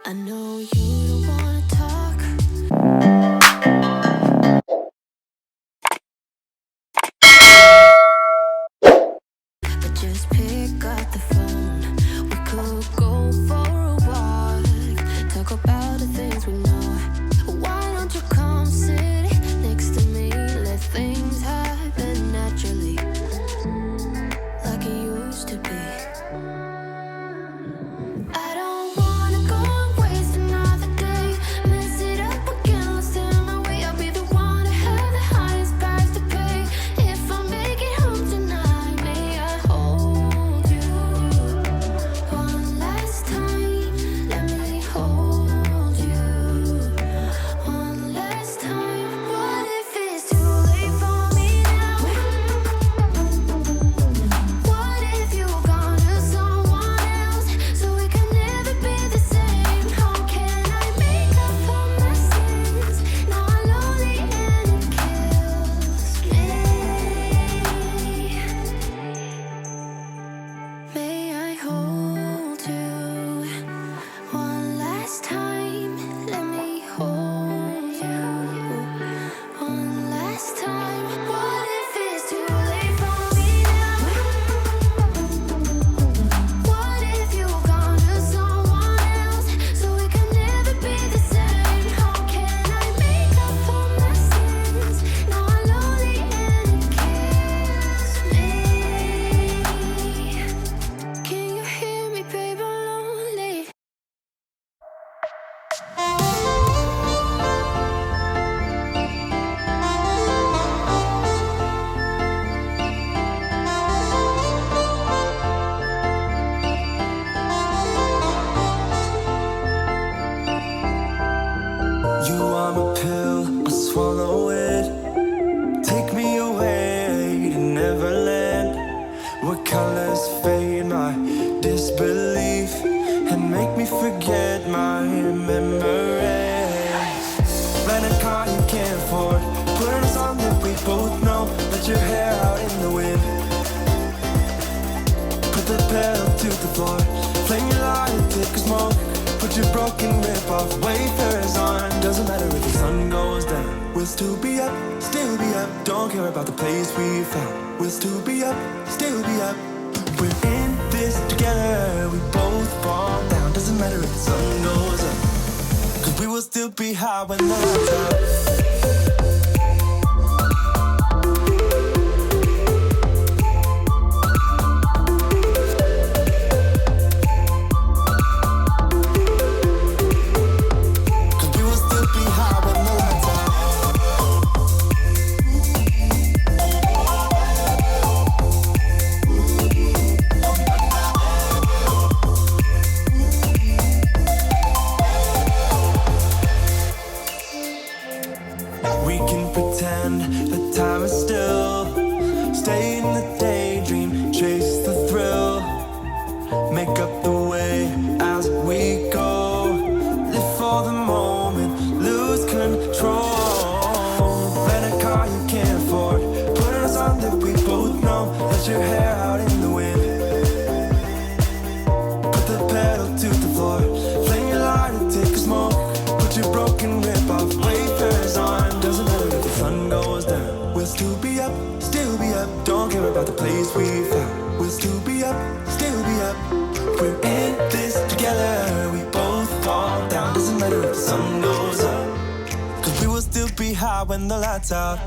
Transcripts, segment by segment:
I know you don't wanna talk, but just pick up the phone. We could go for a walk, talk about the things we know. Why don't you come sit next to me? Let things happen naturally, like it used to be. I don't wanna go and waste another day, mess it up again, lost in my way. I'll be the one to have the highest price to pay. If I make it home tonight, may I hold you one last time? Let me hold you one last time. What if it's too late for me now? What if you've gone to someone else, so we can never be the same? How can I make up for my sins? Now I'm lonely and it kills me. May I hold you one last time? Let me hold you one last time. What if it's too late for me now? What if you've gone to someone else, so we can never be the same? How can I make up for my sins? Now I'm lonely and it kills me. Can you hear me, babe? I'm lonely. You are my pill, I swallow it. Take me away to Neverland, where colors fade my disbelief and make me forget my memories. Rent a car you can't afford, put on a song that we both know. Let your hair out in the wind, put the pedal to the floor. Flame your light and take a smoke. Put your broken rip-off wafers on. Doesn't matter if the sun goes down, we'll still be up, still be up. Don't care about the place we found. We'll still be up, still be up. We're in this together, we both fall down. Doesn't matter if the sun goes up, 'cause we will still be high when the lights out. We can pretend that time is still. Stay in the daydream, chase the thrill. Make up the way as we go. Live for the moment, lose control. Rent a car you can't afford, put on a song that we both know. Let your hair out in the wind, put the pedal to the floor. Flame your light and take a smoke. Put your broken rip-off wafers on. Doesn't matter if the sun goes down, we'll still be up, still be up. Don't care about the place we found. We'll still be up, still be up. We're in this together, we both fall down. Doesn't matter if the sun goes up, 'cause we will still be high when the lights out.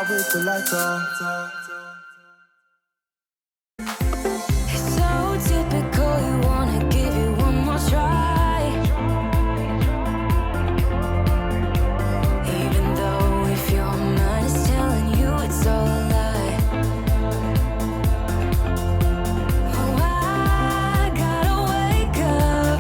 With the lights off. It's so typical, you wanna give you one more try, even though if your mind is telling you it's all a lie. Oh, I gotta wake up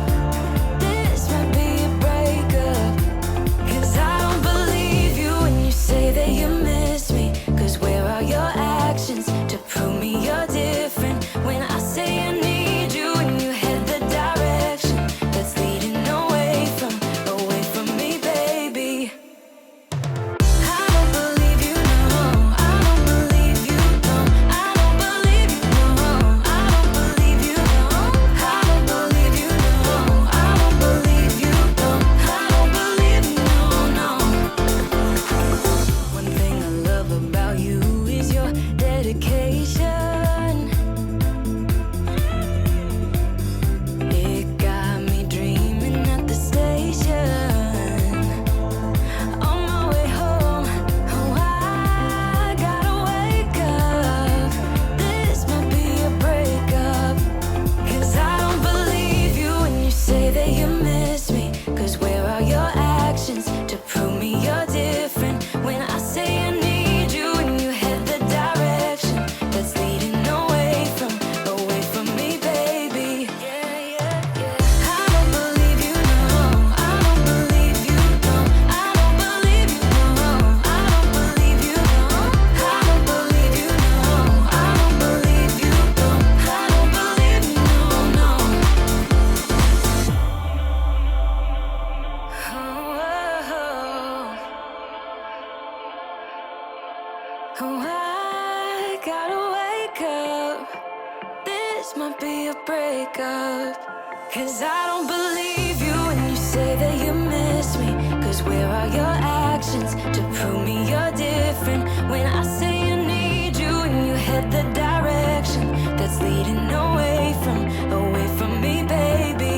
don't believe you when you say that you miss me. 'Cause where are your actions to prove me you're different? When I say I need you and you head the direction that's leading away from me, baby.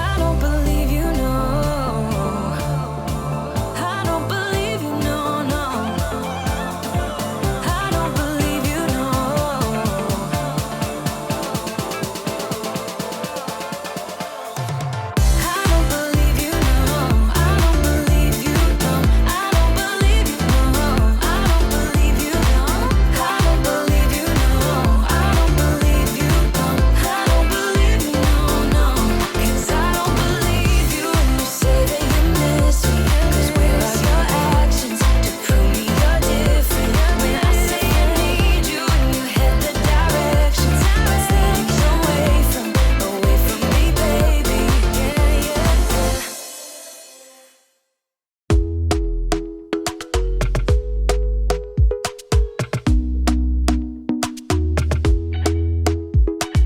I don't believe you, no. I don't believe you, no, no. I don't believe you, no. I don't believe you, no. I don't believe you, no. I don't believe you, no. I don't believe you, no. I don't believe you, no. I don't believe you, no. I don't believe you, no, no. 'Cause I don't believe you when you say that you miss me. 'Cause where are your actions to prove me you're different? When I say I need you and you head the direction that's leading away from me, baby. Yeah, yeah, yeah.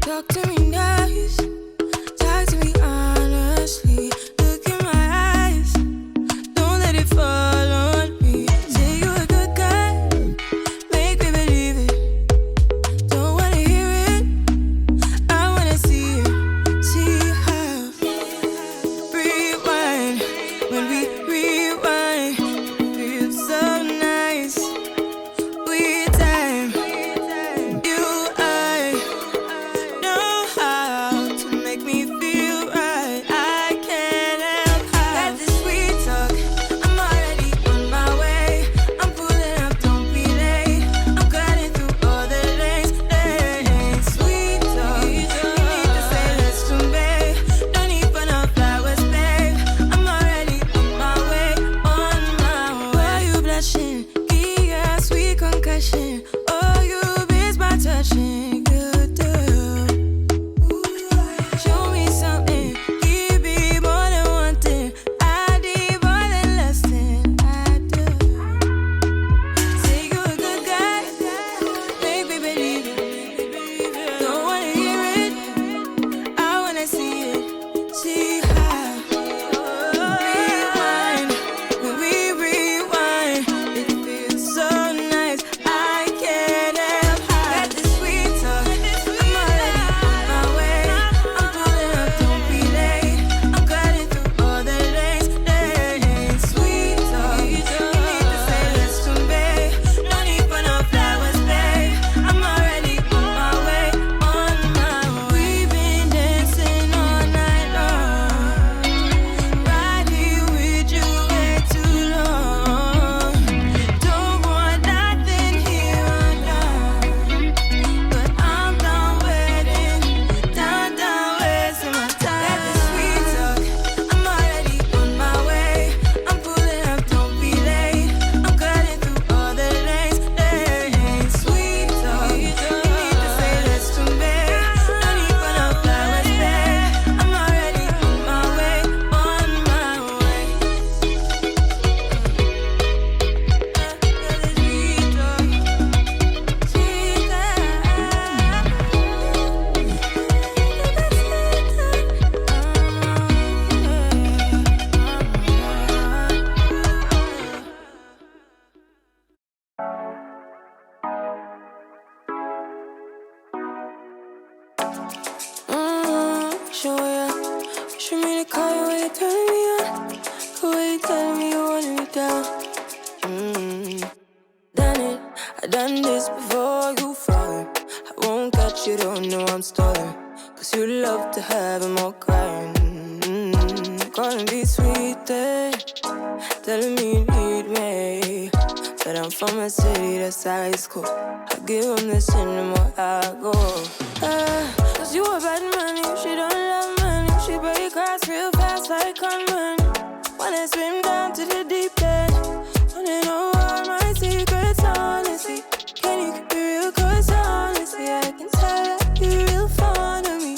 Talk to me nice, talk to me honestly. Look in my eyes, don't let it fall on me. Say you're a good guy, make me believe it. Don't wanna hear it, I wanna see it. See how rewind when we rewind. Feels so nice. We time, you I know how to make me feel right. I can't help how got this sweet talk. I'm already on my way. I'm pulling up, don't be late. I'm cutting through all the lanes. Sweet talk. You need to say less to me. No need for no flowers, babe. I'm already on my way, on my way. Why you blushing? Yeah, sweet concussion. Oh, you miss my touching. You do. Show me something. Give me more than one thing. I need more than less than I do. Say you're a good guy, make me believe it. Don't wanna hear it, I wanna see it. See how rewind when we rewind. It feels so nice. I can't help how got this sweet talk. I'm already on my way. I'm pulling up, don't be late. I'm cutting through all the lanes. Sweet talk. You need to say less to me. No need for no flowers, babe. I'm already on my way, on my way. We've been dancing all night long, right here with you way too long. Don't want nothing here or now, but I'm done waiting, done wasting my time. Got this sweet talk, I'm already on my way. I'm pulling up, don't be late. I'm cutting through all the lanes. Sweet talk, you need to say less to me. No need for no flowers, babe. I'm already on my way, on my way. Show me the car when you turn me on. The way you tell me you want me down. Done it, I done this before you falling. I won't catch you, don't know I'm stalling. 'Cause you love to have them all crying. Calling me sweet, telling me you need me. But I'm from a city that's high school. I give them this anymore, I go. 'Cause you a bad money, she don't love money. She break grass real fast like conman. Wanna swim down to the deep end. Wanna know all my secrets, honestly. Can you keep it real? 'Cause honestly, I can tell that you're real fond of me.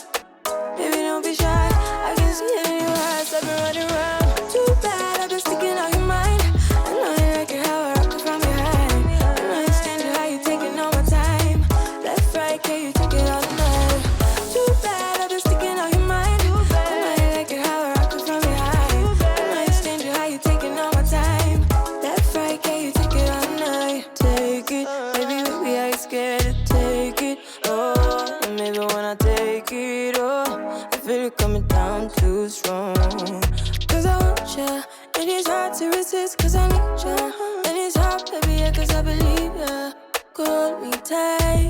Baby, don't be shy, I can see it in your eyes. I've been running around. Too bad, I've been sticking out your mind. I know you like it how I rock it from behind. I know you stand it how you taking all my time. Left, right, can you take it all night? Too bad, I've been sticking out your mind. coming down too strong. Cause I want ya, and it's hard to resist cause I need ya. And it's hard, baby, yeah, cause I believe ya. Hold me tight,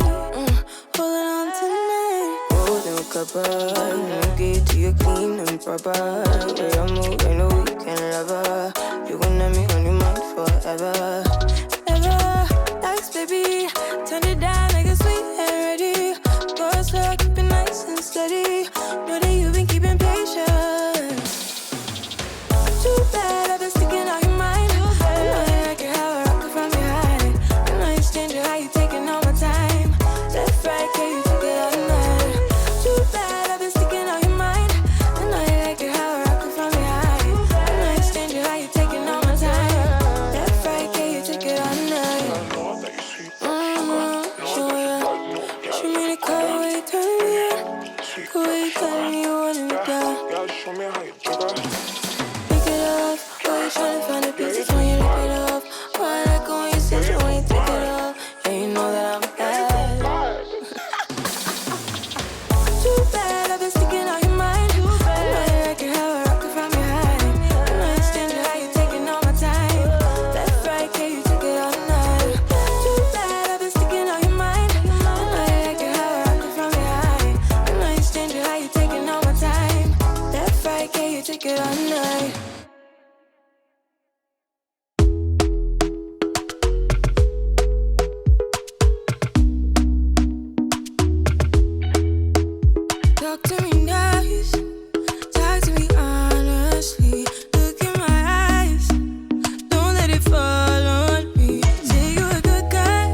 holding on tonight. Holding a cuppa, get to you clean and proper. Yeah, I'm moving a weekend lover. You gon' have me on your mind forever. Ever, thanks, baby. Turn it down, make it sweet and ready. Go slow, keep it nice and steady. Know that you've been keeping patience. Too bad I've been sticking on your mind. I know you like it how I rock it from behind. I know you stand it, how you taking all my time. Left, right, can you take it all night? Too bad I've been sticking on your mind. I know you like it how I rock it from behind. I know you stand it, how you taking all my time. Left, right, can you take it all night? Show ya. Show me the color where you turn me on. The way you tell me you want me down. Show me how you do that. Pick it off. Why you tryna find the pieces when you lick it off? Why I like it when you sense it when you take it off? Yeah, you know that I'm bad. Too bad I've been sticking on your mind. I know you like it how I rock it from behind. I know you stand it, how you taking all my time. Left, right, can you take it all night? Too bad I've been sticking on your mind. I know you like it how I rock it from behind. I know you stand it, how you taking all my time. Left, right, can you take it all night? Talk to me nice, talk to me honestly. Look in my eyes, don't let it fall on me. Say you a good guy,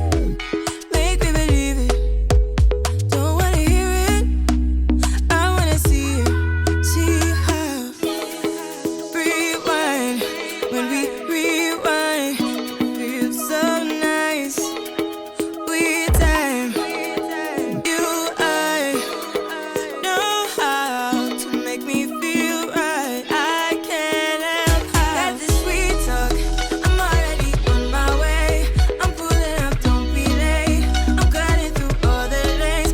make me believe it. Don't wanna hear it, I wanna see it. See how rewind, when we rewind, it feels so nice. We time, you I know how to make me feel right. I can't help how. Got this sweet talk, I'm already on my way. I'm pulling up, don't be late. I'm cutting through all the lanes.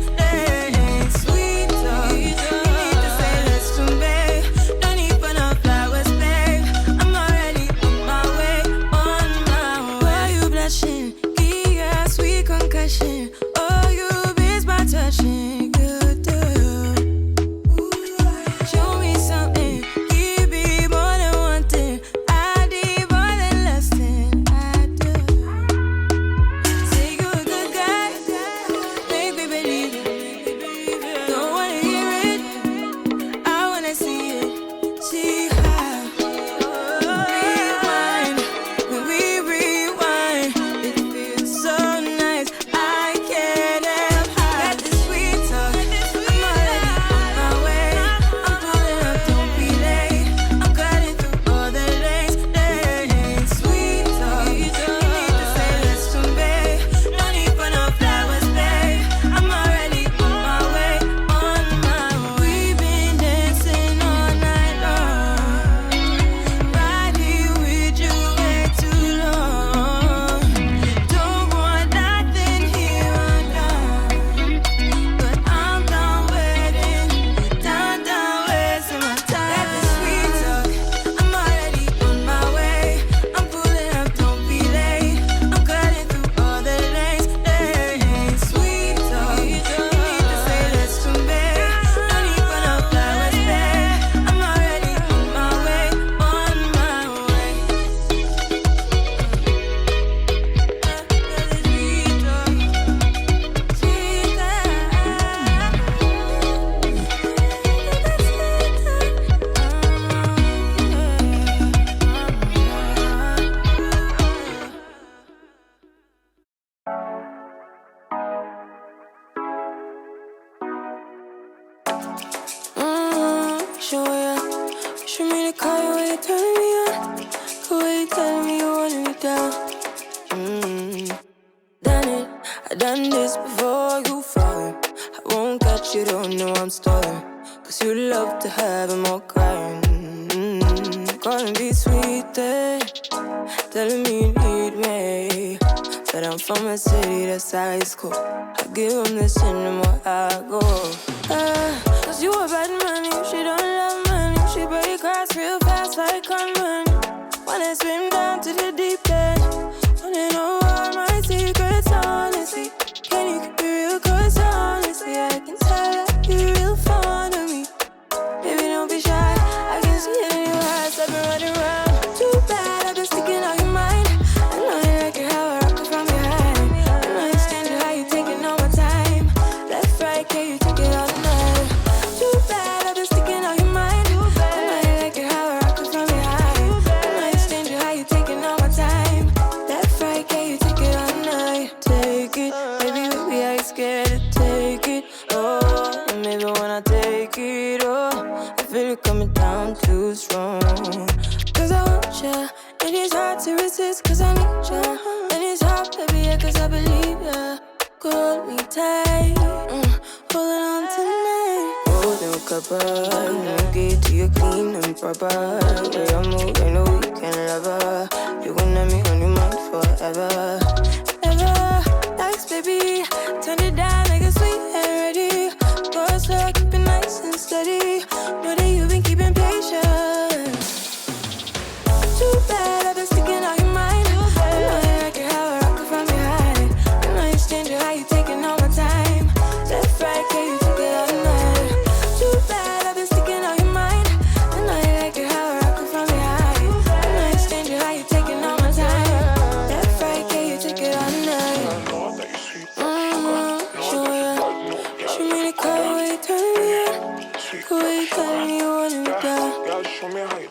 Sweet talk, you need to say let's do, babe. No need for no flowers, babe. I'm already on my way, on my way. Why you blushing? Yeah, sweet concussion. Oh, you miss my touching. Good girl. Show me something, give me more than one thing. I need more than less than I do. Say you a good guy, make me believe it. Don't wanna hear it, I wanna see it. See how rewind, when we rewind, it feels so nice. I can't help how. Got this sweet talk, I'm already on my way. I'm pulling up, don't be late. I'm cutting through all the lanes. Sweet talk, you need to say let's do, babe. No need for no flowers, babe. I'm already on my way, on my way. We've been dancing all night long, right here with you way too long. Don't want nothing here or now, but I'm done waiting, done wasting my time. Got this sweet talk, I'm already on my way. I'm pulling up, don't be late. I'm cutting through all the lanes. Sweet talk, you need to say let's do, babe. No need for no flowers, babe. I'm already on my way, on my way. Sweet talk, sweet show ya, show me the color where you turn me on. The way you tell me you want me down. Done it, I done this before you falling. I won't catch you, don't know I'm stalling. Cause you love to have them all crying. Calling me sweet, telling me you need me. But I'm from a city that's high school. I give them this and the more I go. Cause you a bad man, if she don't fast I can run. Wanna swim down to the deep end. Wanna know all my secrets, honestly. Can you keep it real? Cause honestly, I can tell that you're real fond of me. Baby, don't be shy. I can see it in your eyes. I've been running around. Too bad I've been sticking out your mind. I know you like it how I rock it from behind. I know you stand it how you taking all my time. Left, right, can you take it all night? Too bad I've been sticking out your mind. I know you like it how I rock it from behind. I know you stand it how you taking all my time. Left, right, can you take it all night? Take it, baby, baby, I ain't scared to take it. Oh, and maybe when I take it, oh, I feel it coming down too strong. Cause I want ya, and it's hard to resist cause I need ya. And it's hard, baby, yeah, cause I believe ya. Hold me tight, holding on tonight. Golden cuppa, get to you clean and proper. Way I move, ain't no weekend lover. You gon' have me on your mind forever. Ever, thanks, baby. Turn it down like a sweet and ready. Go slow, keep it nice and steady. Know that you've been keeping patience. Too bad I've been sticking out your mind. I know you like it how I rock it from behind. I know you stand it how you taking all my time. Left, right, can you take it all night? Too bad I've been sticking out your mind. I know you like it how I rock it from behind. I know you stand it how you taking all my time. Left, right, can you take it all night? Show ya. Show me the color where you turn me on. The way you tell me you want me down. Girl, show me how you